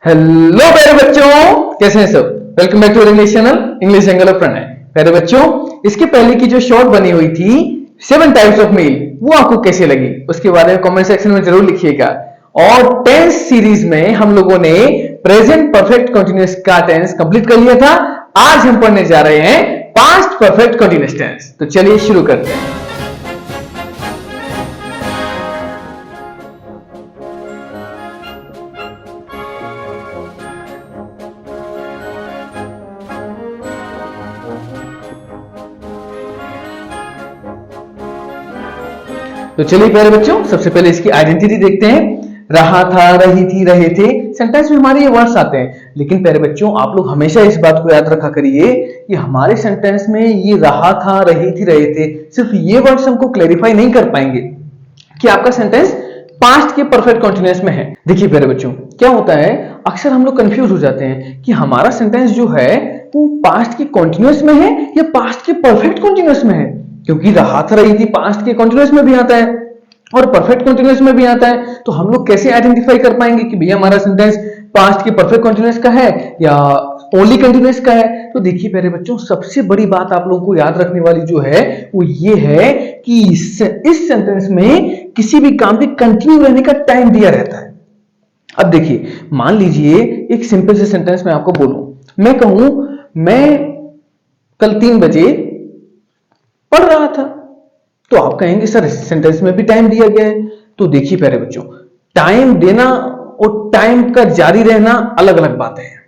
Hello प्यारे बच्चों, कैसे हैं सब। Welcome back to English channel English angle of Pranay. प्यारे बच्चों, इसके पहले की जो शॉर्ट बनी हुई थी 7 टाइप्स ऑफ मेल, वो आपको कैसे लगी उसके बारे में कमेंट सेक्शन में जरूर लिखिएगा। और टेंस सीरीज में हम लोगों ने प्रेजेंट परफेक्ट कंटीन्यूअस का टेंस कंप्लीट कर लिया था। आज हम पढ़ने जा रहे हैं पास्ट परफेक्ट कंटीन्यूअस टेंस। तो चलिए शुरू करते हैं। तो चलिए प्यारे बच्चों, सबसे पहले इसकी आइडेंटिटी देखते हैं। रहा था, रही थी, रहे थे, सेंटेंस में हमारे ये वर्ड्स आते हैं। लेकिन प्यारे बच्चों, आप लोग हमेशा इस बात को याद रखा करिए कि हमारे सेंटेंस में ये रहा था, रही थी, रहे थे, सिर्फ ये वर्ड्स हमको क्लैरिफाई नहीं कर पाएंगे कि आपका सेंटेंस पास्ट के परफेक्ट कंटीन्यूअस में है। देखिए प्यारे बच्चों, क्या होता है, अक्सर हम लोग कंफ्यूज हो जाते हैं कि हमारा सेंटेंस जो है वो पास्ट के कंटीन्यूअस में है या पास्ट के परफेक्ट कंटीन्यूअस में है। क्योंकि रहा था, रही थी पास्ट के कंटीन्यूअस में भी आता है और परफेक्ट कंटीन्यूअस में भी आता है। तो हम लोग कैसे आइडेंटिफाई कर पाएंगे कि भैया हमारा सेंटेंस पास्ट के परफेक्ट कंटीन्यूअस का है या ओनली कंटीन्यूअस का है। तो देखिए प्यारे बच्चों, सबसे बड़ी बात आप लोगों को याद रखने वाली जो है वो ये है कि इस सेंटेंस में किसी भी काम के कंटिन्यू रहने का टाइम दिया रहता है। अब देखिए, मान लीजिए एक सिंपल से सेंटेंस मैं आपको बोलूं, मैं कहूं मैं कल 3 बजे पढ़ रहा था, तो आप कहेंगे सर इस सेंटेंस में भी टाइम दिया गया है। तो देखिए प्यारे बच्चों, टाइम देना और टाइम का जारी रहना अलग अलग बातें हैं।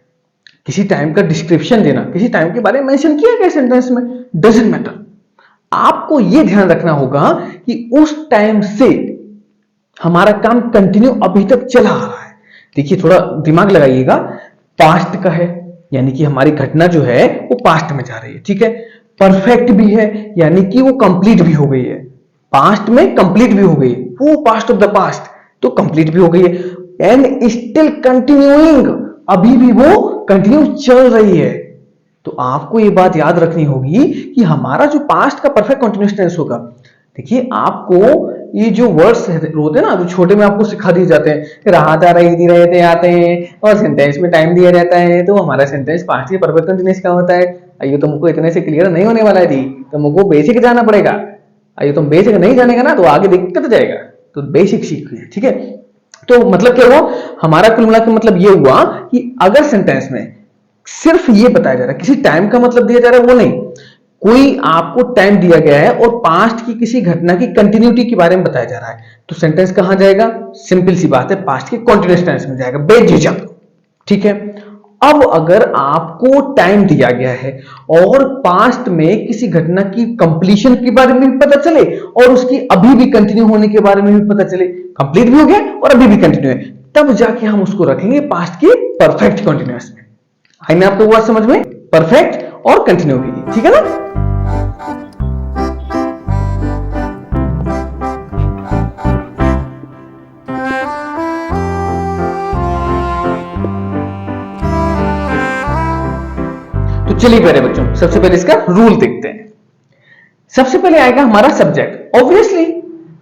किसी टाइम का डिस्क्रिप्शन देना, किसी टाइम के बारे में मेंशन किया गया सेंटेंस में, डजंट मैटर। आपको यह ध्यान रखना होगा कि उस टाइम से हमारा काम कंटिन्यू अभी तक चला आ रहा है। देखिए थोड़ा दिमाग लगाइएगा, पास्ट का है यानी कि हमारी घटना जो है वो पास्ट में जा रही है, ठीक है। परफेक्ट भी है यानी कि वो कंप्लीट भी हो गई है, पास्ट में कंप्लीट भी हो गई, वो पास्ट ऑफ द पास्ट, तो कंप्लीट भी हो गई है। एंड स्टिल कंटिन्यूइंग, अभी भी वो कंटिन्यू चल रही है। तो आपको ये बात याद रखनी होगी कि हमारा जो पास्ट का परफेक्ट कंटिन्यूअस टेंस होगा, देखिए आपको ये जो वर्ड्स होते हैं ना, जो छोटे में आपको सिखा दिए जाते हैं, रहा था, रही थी, रहे थे आते हैं और सेंटेंस में टाइम दिया जाता है, तो हमारा सेंटेंस पास्ट के परफेक्ट कंटिन्यूअस का होता है। आइए तुमको इतने से क्लियर नहीं होने वाला है दी, तुमको बेसिक जाना पड़ेगा। आइए तुम बेसिक नहीं जानेगा ना तो आगे दिक्कत जाएगा, तो बेसिक सीखिए, ठीक है। तो मतलब क्या हुआ, हमारा कुल मिला के मतलब ये हुआ कि अगर सेंटेंस में सिर्फ ये बताया जा रहा है, किसी टाइम का मतलब दिया जा रहा है, वो नहीं, कोई आपको टाइम दिया गया है और पास्ट की किसी घटना की कंटिन्यूटी के बारे में बताया जा रहा है, तो सेंटेंस कहां जाएगा, सिंपल सी बात है, पास्ट के कंटीन्यूअस टेंस में जाएगा बेझिझक, ठीक है। अब अगर आपको टाइम दिया गया है और पास्ट में किसी घटना की कंप्लीशन के बारे में भी पता चले और उसकी अभी भी कंटिन्यू होने के बारे में भी पता चले, कंप्लीट भी हो गया और अभी भी कंटिन्यू है, तब जाके हम उसको रखेंगे पास्ट के परफेक्ट कंटीन्यूअस में। आई में आपको वर्ड समझ में, परफेक्ट और कंटिन्यू की, ठीक है ना। तो चलिए प्यारे बच्चों, सबसे पहले इसका रूल देखते हैं। सबसे पहले आएगा हमारा सब्जेक्ट, ऑब्वियसली,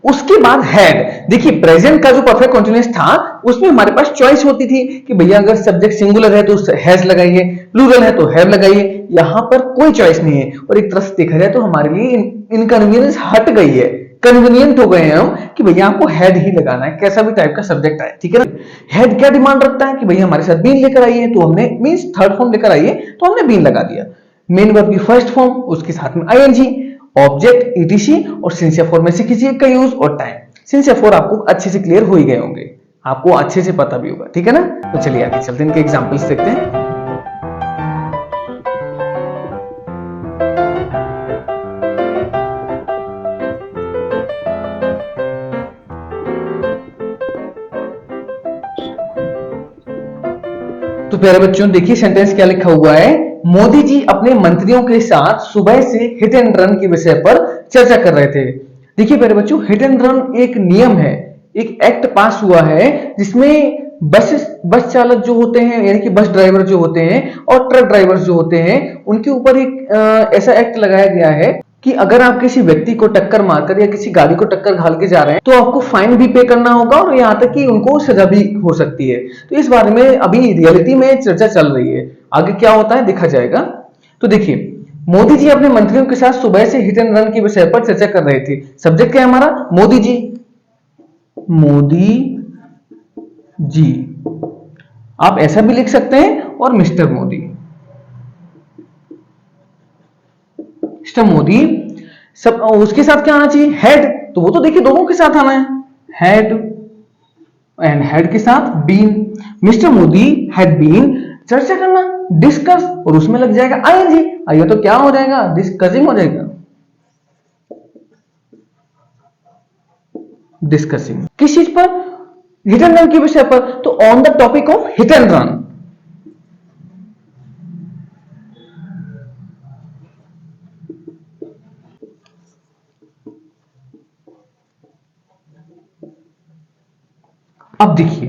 उसके बाद हैड। देखिए प्रेजेंट का जो परफेक्ट कंटीन्यूअस था उसमें हमारे पास चॉइस होती थी कि भैया अगर सब्जेक्ट सिंगुलर है तो हैज लगाइए, प्लूरल है तो हैव लगाइए। यहां पर कोई चॉइस नहीं है और एक तरह से देखा जाए तो हमारे लिए इनकन्वीनियंस हट गई है, कन्वीनियंट हो गए हैं हम कि भैया आपको हैड ही लगाना है, कैसा भी टाइप का सब्जेक्ट आए, ठीक है ना। हैड क्या डिमांड रखता है कि भैया हमारे साथ बीन लेकर आइए, तो हमने मींस थर्ड फॉर्म लेकर आइए तो हमने बीन लगा दिया। मेन वर्ब की फर्स्ट फॉर्म, उसके साथ में आईएनजी, ऑब्जेक्ट ईटीसी और सिंसियर फॉर में से किसी एक का यूज और टाइम। सिंसियर फॉर आपको अच्छे से क्लियर हो ही गए होंगे, आपको अच्छे से पता भी होगा, ठीक है ना। तो चलिए आगे चलते हैं, इनके एग्जांपल्स देखते हैं। तो प्यारे बच्चों देखिए सेंटेंस क्या लिखा हुआ है, मोदी जी अपने मंत्रियों के साथ सुबह से हिट एंड रन के विषय पर चर्चा कर रहे थे। देखिए प्यारे बच्चों, हिट एंड रन एक नियम है, एक एक्ट पास हुआ है जिसमें बस चालक जो होते हैं यानी कि बस ड्राइवर जो होते हैं और ट्रक ड्राइवर्स जो होते हैं उनके ऊपर एक ऐसा एक्ट लगाया गया है कि अगर आप किसी व्यक्ति को टक्कर मारकर या किसी गाड़ी को टक्कर घाल के जा रहे हैं तो आपको फाइन भी पे करना होगा और यहाँ तक कि उनको सजा भी हो सकती है। तो इस बारे में अभी रियलिटी में चर्चा चल रही है, आगे क्या होता है देखा जाएगा। तो देखिए, मोदी जी अपने मंत्रियों के साथ सुबह से हिट एंड रन के विषय पर चर्चा कर रहे थे। सब्जेक्ट क्या है हमारा? मोदी जी। मोदी जी, आप ऐसा भी लिख सकते हैं और मिस्टर मोदी। मिस्टर मोदी, सब उसके साथ क्या आना चाहिए? हेड। तो वो तो देखिए दोनों के साथ आना है, हेड एंड हेड के साथ been. Mister Modi had been, चर्चा करना, डिस्कस, और उसमें लग जाएगा आईएनजी। आइए तो क्या हो जाएगा? डिस्कसिंग हो जाएगा, डिस्कसिंग। किस चीज पर? हिट एंड रन के विषय पर। तो on the topic of hit and run. अब देखिए,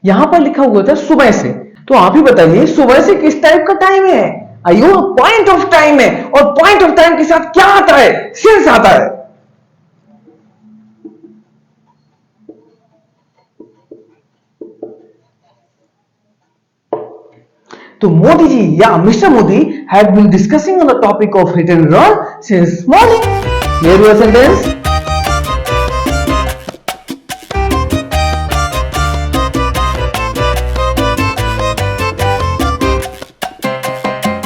यहां पर लिखा हुआ था सुबह से, तो आप ही बताइए सुबह से किस टाइप का टाइम है? आइयो, पॉइंट ऑफ टाइम है, और पॉइंट ऑफ टाइम के साथ क्या आता है? सिंस आता है। तो मोदी जी या mister Modi had been discussing on the topic of hit and run since morning. Here your sentence.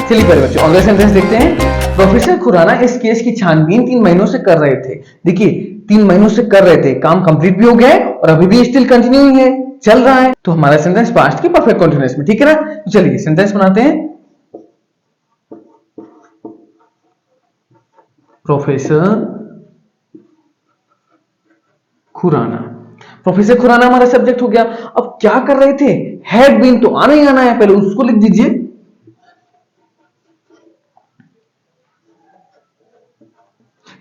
चलिए प्यारे बच्चों, अगला सेंटेंस देखते हैं। प्रोफेसर खुराना इस केस की छानबीन 3 महीनों से कर रहे थे। देखिए, 3 महीनों से कर रहे थे, काम कंप्लीट भी हो गया है और अभी भी स्टिल कंटिन्यूइंग है, चल रहा है। तो हमारा सेंटेंस पास्ट की परफेक्ट कंटीन्यूअस में, ठीक है ना? तो चलिए सेंटेंस बनाते हैं। प्रोफेसर खुराना, प्रोफेसर खुराना हमारा सब्जेक्ट हो गया। अब क्या कर रहे थे? हैड बीन तो आना ही आना है, पहले उसको लिख दीजिए।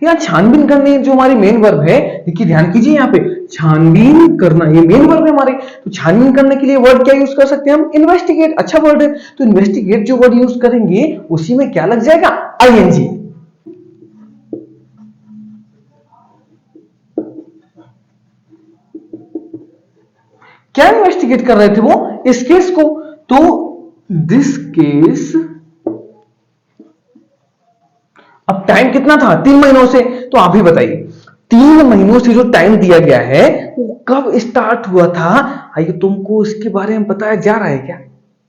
यहां छानबीन करने जो हमारी मेन वर्ब है, देखिए ध्यान कीजिए, यहां पे छानबीन करना ये मेन वर्ब है हमारे। तो छानबीन करने के लिए वर्ड क्या यूज कर सकते हैं हम? इन्वेस्टिगेट। अच्छा वर्ड है, तो इन्वेस्टिगेट जो वर्ड यूज करेंगे उसी में क्या लग जाएगा? आईएनजी। क्या इन्वेस्टिगेट कर रहे थे वो? इस केस को। तो दिस केस, अब टाइम कितना था? 3 महीनों से। तो आप ही बताइए, 3 महीनों से जो टाइम दिया गया है वो कब स्टार्ट हुआ था? आइए, तुमको इसके बारे में बताया जा रहा है क्या?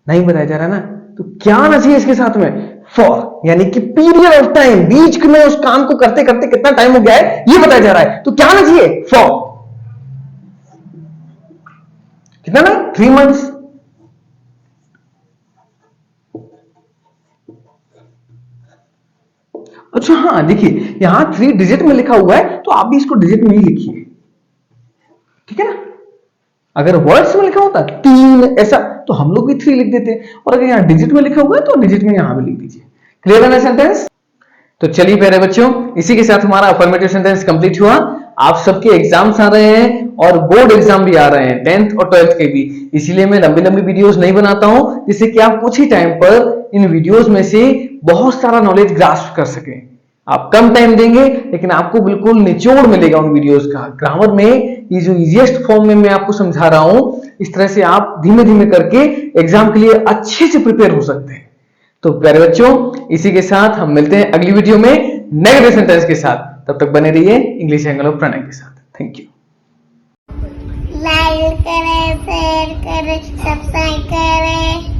नहीं बताया जा रहा ना? तो क्या आना चाहिए इसके साथ में? फॉर, यानी कि पीरियड ऑफ टाइम, बीच में उस काम को करते करते कितना टाइम हो गया है ये बताया जा रहा है। तो क्या आना चाहिए? फॉर। कितना ना? 3 मंथ्स। अच्छा हाँ, देखिए यहां 3 डिजिट में लिखा हुआ है, तो आप भी इसको डिजिट में ही लिखिए, ठीक है ना? अगर वर्ड्स में लिखा होता 3 ऐसा, तो हम लोग भी 3 लिख देते, और अगर यहाँ डिजिट में लिखा हुआ है तो डिजिट में यहां भी लिख दीजिए। क्लियर है ना सेंटेंस? तो चलिए प्यारे बच्चों, इसी के साथ हमारा अफर्मेटिव सेंटेंस कंप्लीट हुआ। आप सबके एग्जाम्स आ रहे हैं और बोर्ड एग्जाम भी आ रहे हैं, 10th और 12th के भी, इसीलिए मैं लंबी लंबी वीडियोस नहीं बनाता हूं, जिससे कि आप कुछ ही टाइम पर इन वीडियोस में से बहुत सारा नॉलेज ग्रास्प कर सकें। आप कम टाइम देंगे लेकिन आपको बिल्कुल निचोड़ मिलेगा उन वीडियोस का। ग्रामर में ये जो इजीएस्ट फॉर्म में मैं आपको समझा रहा हूं, इस तरह से आप धीमे धीमे करके एग्जाम के लिए अच्छे से प्रिपेयर हो सकते हैं। तो प्यारे बच्चों, इसी के साथ हम मिलते हैं अगली वीडियो में नेगेटिव सेंटेंस के साथ। तब तक बने रहिए इंग्लिश एंगल ऑफ प्रणय के साथ। Thank you. लाइक करें, शेयर करें, सब्सक्राइब करें।